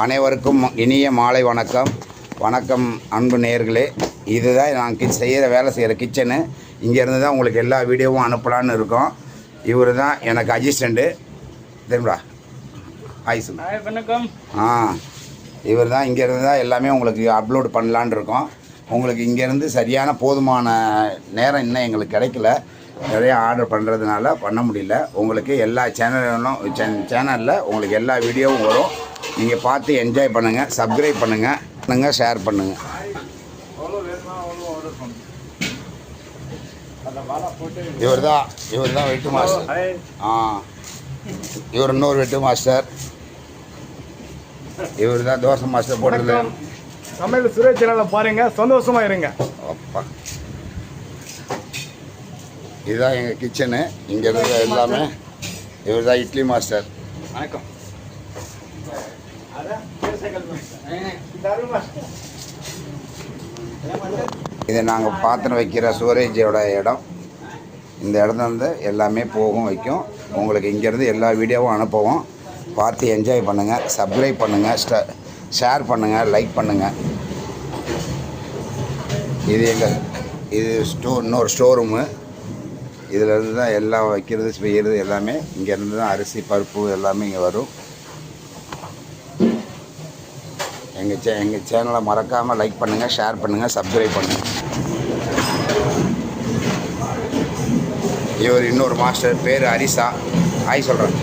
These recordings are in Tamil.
அனைவருக்கும் இனிய மாலை வணக்கம். வணக்கம் அன்பு நேயர்களே. இதுதான் நான் வேலை செய்கிற கிச்சனு. இங்கேருந்து தான் உங்களுக்கு எல்லா வீடியோவும் அனுப்பலான்னு இருக்கோம். இவர் தான் எனக்கு அசிஸ்டண்ட்டு. தெரியுங்களா? Hi sir. வணக்கம். இவர் தான் இங்கேருந்து தான் எல்லாமே உங்களுக்கு அப்லோடு பண்ணலான்னு இருக்கோம். உங்களுக்கு இங்கேருந்து சரியான போதுமான நேரம் இன்னும் எங்களுக்கு கிடைக்கல. நிறைய ஆர்டர் பண்ணுறதுனால பண்ண முடியல. உங்களுக்கு எல்லா சேனலில் உங்களுக்கு எல்லா வீடியோவும் வரும். நீங்கள் பார்த்து என்ஜாய் பண்ணுங்கள், சப்ஸ்கிரைப் பண்ணுங்கள், ஷேர் பண்ணுங்கள். இவர் தான் வெட்டு மாஸ்டர். இவர் இன்னொரு வெட்டு மாஸ்டர். இவர் தான் தோசை மாஸ்டர் போட்டது. சமையல் சுரேஷ் சேனலை பாருங்க, சந்தோஷமா இருங்க. அப்பா, இதுதான் எங்கள் கிச்சனு. இங்கே இருக்கிற எல்லாமே. இவர் தான் இட்லி மாஸ்டர். வணக்கம். இது நாங்கள் பாத்திரம் வைக்கிற ஸ்டோரேஜோட இடம். இந்த இடத்துல வந்து எல்லாமே போகும் வைக்கும். உங்களுக்கு இங்கேருந்து எல்லா வீடியோவும் அனுப்புவோம். பார்த்து என்ஜாய் பண்ணுங்கள், சப்ஸ்கிரைப் பண்ணுங்கள், ஷேர் பண்ணுங்கள், லைக் பண்ணுங்கள். இது இன்னொரு ஸ்டோர் ரூமு. இதிலேருந்து தான் எல்லாம் வைக்கிறது செய்கிறது எல்லாமே. இங்கேருந்து தான் அரிசி பருப்பு எல்லாமே இங்கே வரும். எங்கள் சேனலை மறக்காமல் லைக் பண்ணுங்கள், ஷேர் பண்ணுங்கள், சப்ஸ்கிரைப் பண்ணுங்கள். இவர் இன்னொரு மாஸ்டர், பேர் ஹரிசா. ஹாய் சொல்கிறேன்.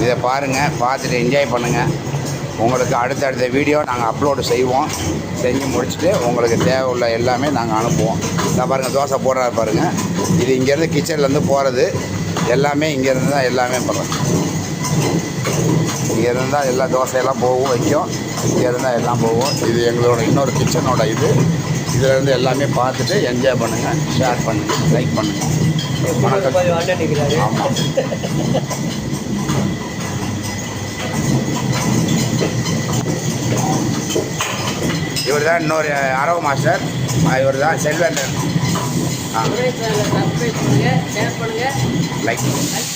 இதை பாருங்கள், பார்த்துட்டு என்ஜாய் பண்ணுங்கள். உங்களுக்கு அடுத்தடுத்த வீடியோ நாங்கள் அப்லோடு செய்வோம். செஞ்சு முடிச்சுட்டு உங்களுக்கு தேவையுள்ள எல்லாமே நாங்கள் அனுப்புவோம். இதை பாருங்கள், தோசை போடுறாரு பாருங்கள். இது இங்கேருந்து கிச்சன்லேருந்து போகிறது எல்லாமே இங்கேருந்து தான் எல்லாமே பண்ணுறோம். இங்கேருந்து தான் எல்லா தோசையெல்லாம் போகும் வைக்கும். இங்கேருந்து தான் எல்லாம் போகும். இது எங்களோட இன்னொரு கிச்சனோட இது. இதிலேருந்து எல்லாமே பார்த்துட்டு என்ஜாய் பண்ணுங்கள், ஷேர் பண்ணுங்கள், லைக் பண்ணுங்கள். வணக்கம். ஆமாம். இவர் தான் இன்னொரு அரவ மாஸ்டர். இவர் தான் செல்வந்தர். லைக் பண்ணுங்கள்.